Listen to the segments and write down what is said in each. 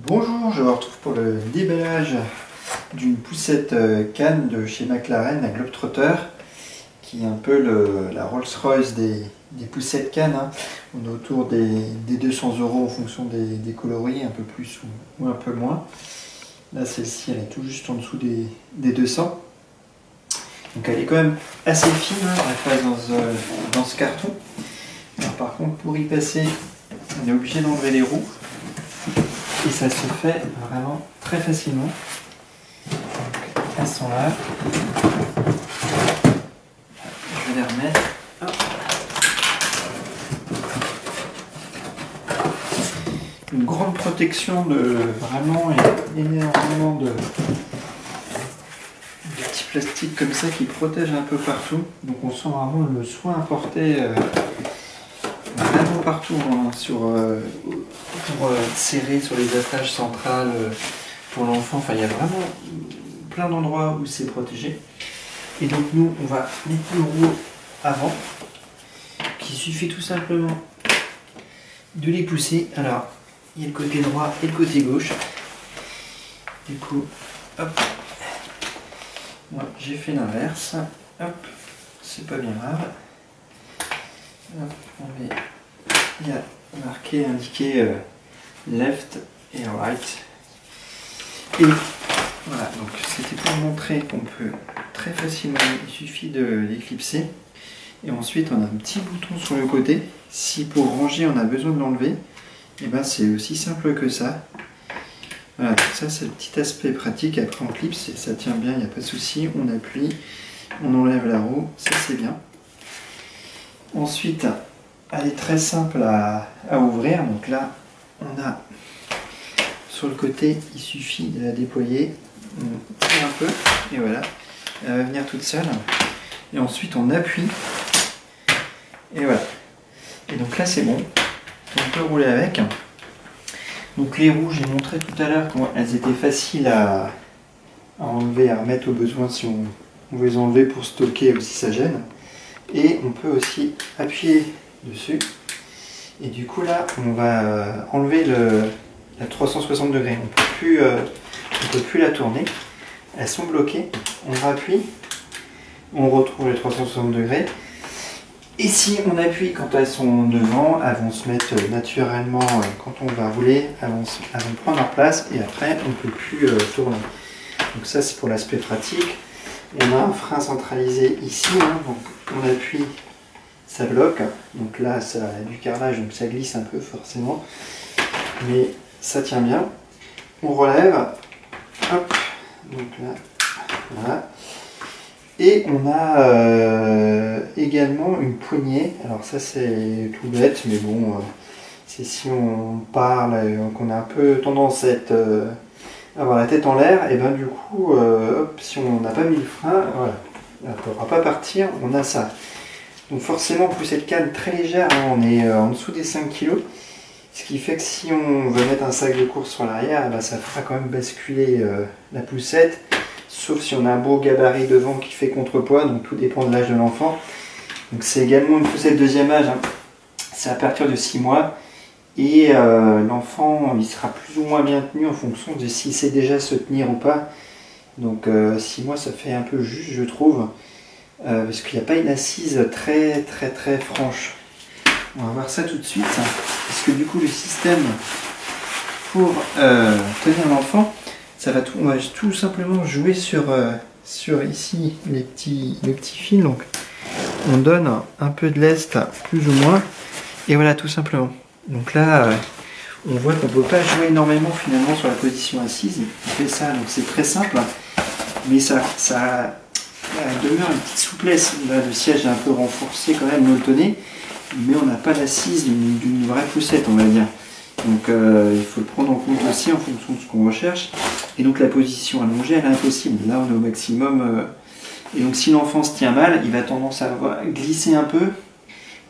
Bonjour, je vous retrouve pour le déballage d'une poussette Cannes de chez McLaren, la Globetrotter, qui est un peu la Rolls-Royce des poussettes Cannes. Hein. On est autour des 200 € en fonction des coloris, un peu plus ou un peu moins. Là, celle-ci, elle est tout juste en dessous des 200. Donc elle est quand même assez fine, hein, elle passe dans ce carton. Alors, par contre, pour y passer, on est obligé d'enlever les roues. Et ça se fait vraiment très facilement. Donc, elles sont là. Je vais les remettre. Hop. Une grande protection de vraiment énormément de petits plastiques comme ça qui protègent un peu partout. Donc on sent vraiment le soin apporté vraiment partout, hein, pour serrer sur les attaches centrales pour l'enfant. Enfin, il y a vraiment plein d'endroits où c'est protégé. Et donc nous, on va mettre le rouleau avant, qu'il suffit tout simplement de les pousser. Alors, il y a le côté droit et le côté gauche. Du coup, hop, moi j'ai fait l'inverse. Hop, c'est pas bien grave. Hop, on met, il y a marqué, indiqué left et right. Et voilà, donc c'était pour montrer qu'on peut très facilement, il suffit de l'éclipser. Et ensuite on a un petit bouton sur le côté. Si pour ranger on a besoin de l'enlever, et ben c'est aussi simple que ça. Voilà, donc ça c'est le petit aspect pratique. Après on clipse et ça tient bien, il n'y a pas de souci. On appuie, on enlève la roue, ça c'est bien. Ensuite, elle est très simple à ouvrir. Donc là, on a sur le côté, il suffit de la déployer. On tire un peu et voilà, elle va venir toute seule. Et ensuite, on appuie et voilà. Et donc là, c'est bon. On peut rouler avec. Donc les roues, j'ai montré tout à l'heure qu'elles étaient faciles à enlever, à remettre au besoin si on veut les enlever pour stocker ou si ça gêne. Et on peut aussi appuyer dessus. Et du coup là, on va enlever la 360 degrés. On peut plus la tourner. Elles sont bloquées. On rappuie. On retrouve les 360 degrés. Et si on appuie quand elles sont devant, elles vont se mettre naturellement, quand on va rouler, elles vont prendre leur place et après on ne peut plus tourner. Donc ça c'est pour l'aspect pratique. On a un frein centralisé ici, hein, donc on appuie, ça bloque. Donc là, ça a du carrelage, donc ça glisse un peu forcément. Mais ça tient bien. On relève. Hop. Donc là, voilà. Et on a également une poignée. Alors ça c'est tout bête, mais bon, c'est si on parle, qu'on a un peu tendance à avoir la tête en l'air, et ben du coup, hop, si on n'a pas mis le frein, voilà, elle ne pourra pas partir, on a ça. Donc forcément, poussette Cannes très légère, hein, on est en dessous des 5 kg, ce qui fait que si on veut mettre un sac de course sur l'arrière, ben, ça fera quand même basculer la poussette, sauf si on a un beau gabarit devant qui fait contrepoids, donc tout dépend de l'âge de l'enfant. Donc c'est également une poussette deuxième âge, hein. C'est à partir de 6 mois. Et l'enfant, il sera plus ou moins bien tenu en fonction de s'il sait déjà se tenir ou pas. Donc 6 mois, ça fait un peu juste, je trouve, parce qu'il n'y a pas une assise très franche. On va voir ça tout de suite, hein, parce que du coup, le système pour tenir l'enfant, on va tout simplement jouer sur ici les petits fils. Donc on donne un peu de lest, plus ou moins, et voilà, tout simplement. Donc là, on voit qu'on ne peut pas jouer énormément finalement sur la position assise. On fait ça, donc c'est très simple, mais ça demeure une petite souplesse. Là, le siège est un peu renforcé quand même, molletonné, mais on n'a pas l'assise d'une vraie poussette, on va dire. Donc il faut le prendre en compte aussi en fonction de ce qu'on recherche. Et donc la position allongée, elle est impossible. Là, on est au maximum. Et donc si l'enfant se tient mal, il va tendance à glisser un peu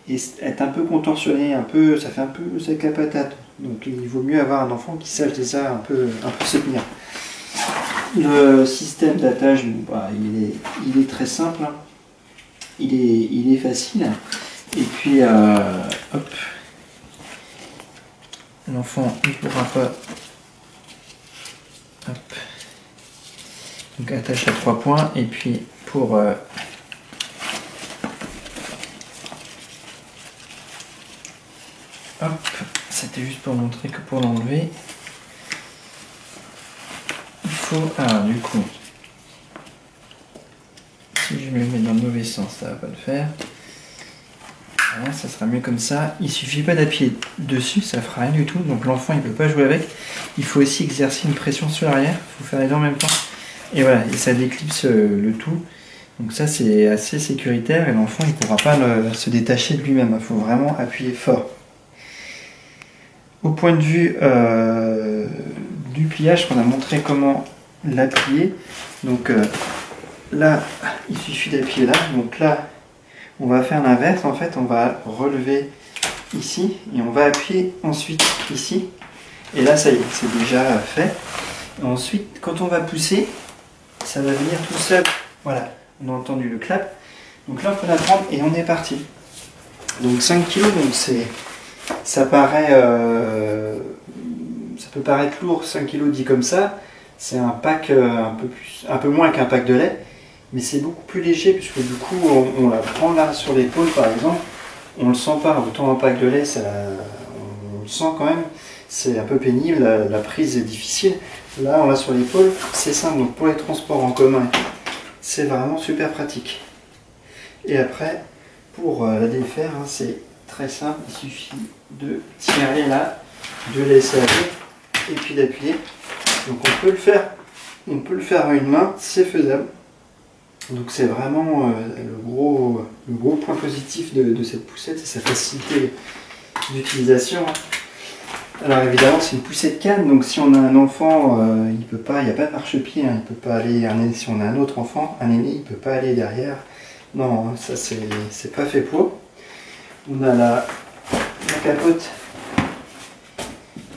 et être un peu contorsionné, ça fait un peu avec la patate. Donc il vaut mieux avoir un enfant qui sache déjà un peu se tenir. Le système d'attache, bah, il est très simple, hein. Il est facile. Et puis hop, l'enfant ne pourra pas Donc attache à 3 points et puis pour hop, c'était juste pour montrer que pour l'enlever, il faut... Ah, du coup, si je me le mets dans le mauvais sens, ça va pas le faire. Voilà, ça sera mieux comme ça. Il suffit pas d'appuyer dessus, ça fera rien du tout. Donc l'enfant il peut pas jouer avec. Il faut aussi exercer une pression sur l'arrière. Il faut faire les deux en même temps. Et voilà, et ça déclipse le tout. Donc ça c'est assez sécuritaire et l'enfant il pourra pas se détacher de lui-même. Il faut vraiment appuyer fort. Au point de vue du pliage, on a montré comment l'appuyer. Donc là, il suffit d'appuyer là. Donc là, on va faire l'inverse. En fait, on va relever ici et on va appuyer ensuite ici. Et là, ça y est, c'est déjà fait. Et ensuite, quand on va pousser, ça va venir tout seul. Voilà, on a entendu le clap. Donc là, on peut la prendre et on est parti. Donc 5 kg, donc c'est... Ça paraît, ça peut paraître lourd, 5 kg dit comme ça. C'est un pack un peu moins qu'un pack de lait, mais c'est beaucoup plus léger puisque du coup on la prend là sur l'épaule par exemple. On le sent pas, autant un pack de lait, on le sent quand même. C'est un peu pénible, la prise est difficile. Là on l'a sur l'épaule, c'est simple. Donc pour les transports en commun, c'est vraiment super pratique. Et après, pour la défaire, hein, c'est très simple, il suffit de tirer là, de laisser aller et puis d'appuyer. Donc on peut le faire à une main, c'est faisable. Donc c'est vraiment le gros point positif de cette poussette, c'est sa facilité d'utilisation. Alors évidemment c'est une poussette canne, donc si on a un enfant, il n'y a pas de marchepied, hein, il peut pas aller, si on a un autre enfant, un aîné, il ne peut pas aller derrière. Non, ça c'est pas fait pour. On a la capote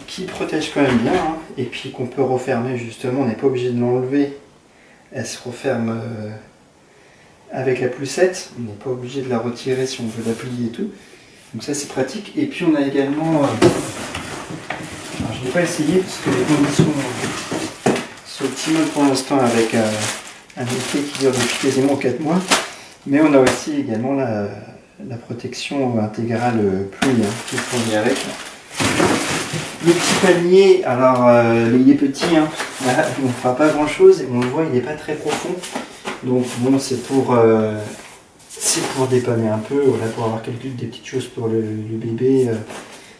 qui protège quand même bien, hein, et puis qu'on peut refermer justement, on n'est pas obligé de l'enlever, elle se referme avec la poussette, on n'est pas obligé de la retirer si on veut la plier et tout, donc ça c'est pratique. Et puis on a également, alors je n'ai pas essayé parce que les conditions sont optimales pour l'instant avec un été qui dure depuis quasiment 4 mois, mais on a aussi également la protection intégrale pluie qui est fournie avec. Le petit panier, alors il est petit, hein, on ne fera pas grand chose, et on le voit, il n'est pas très profond. Donc bon, c'est pour dépanner un peu, voilà, pour avoir des petites choses pour le bébé,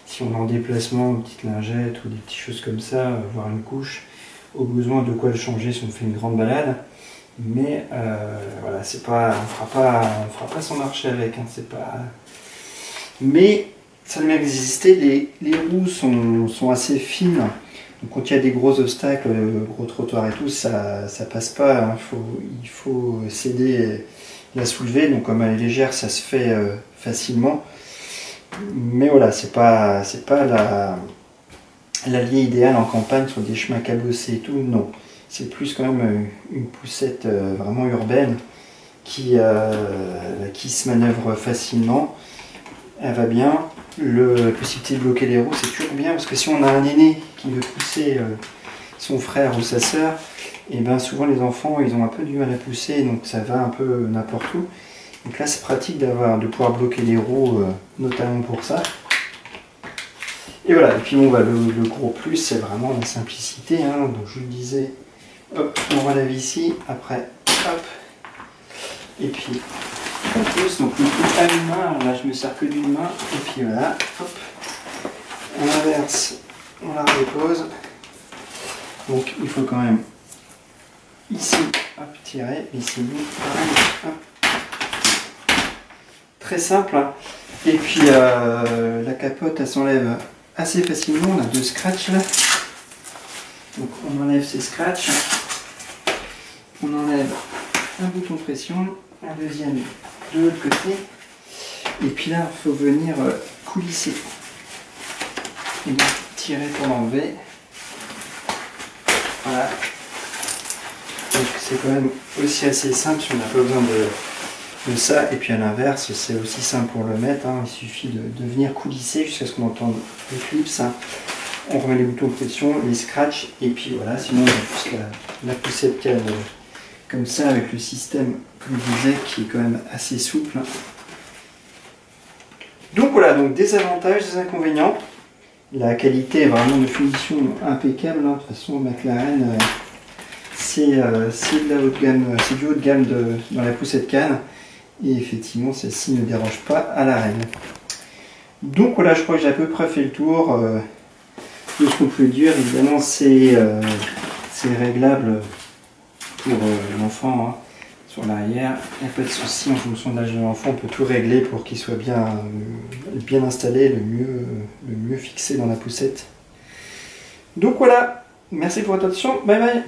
si on est en déplacement, une petite lingette ou des petites choses comme ça, voir une couche, au besoin de quoi le changer si on fait une grande balade. Mais voilà, c'est pas, on fera pas son marché avec, hein, c'est pas. Mais ça ne mérite d'exister. Les roues sont assez fines. Donc quand il y a des gros obstacles, gros trottoirs et tout, ça passe pas. Hein, il faut s'aider, la soulever. Donc comme elle est légère, ça se fait facilement. Mais voilà, c'est pas l'allié idéal en campagne sur des chemins cabossés et tout. Non. C'est plus quand même une poussette vraiment urbaine qui se manœuvre facilement. Elle va bien. La possibilité de bloquer les roues, c'est toujours bien parce que si on a un aîné qui veut pousser son frère ou sa sœur, et bien souvent les enfants ils ont un peu du mal à pousser, donc ça va un peu n'importe où. Donc là c'est pratique de pouvoir bloquer les roues, notamment pour ça. Et voilà, et puis bon, bah, le gros plus c'est vraiment la simplicité, hein, donc je vous le disais. Hop, on relève ici, après, hop, et puis on pousse, donc on pousse à une main, là je me sers que d'une main, et puis voilà, hop, on inverse, on la redépose, donc il faut quand même, ici, hop, tirer, ici, pareil, hop, très simple, hein. Et puis la capote elle s'enlève assez facilement, on a 2 scratchs là, donc on enlève ces scratchs. On enlève un bouton de pression, un deuxième de l'autre côté, et puis là il faut venir coulisser et donc tirer pour l'enlever. Voilà, donc c'est quand même aussi assez simple si on n'a pas besoin de ça. Et puis à l'inverse c'est aussi simple pour le mettre, hein. Il suffit de venir coulisser jusqu'à ce qu'on entende le clips, hein. On remet les boutons de pression, les scratchs, et puis voilà, sinon on a juste la poussette canne comme ça avec le système, comme je disais, qui est quand même assez souple. Donc voilà, donc des avantages, des inconvénients. La qualité est vraiment de finition impeccable. De toute façon, McLaren, c'est de la haute gamme, c'est du haut de gamme dans la poussette canne. Et effectivement, celle-ci ne déroge pas à la règle. Donc voilà, je crois que j'ai à peu près fait le tour de ce qu'on peut dire. Évidemment, c'est réglable pour l'enfant, hein. Sur l'arrière, il n'y a pas de souci, en fonction de l'âge de l'enfant, on peut tout régler pour qu'il soit bien installé, le mieux fixé dans la poussette. Donc voilà, merci pour votre attention, bye bye.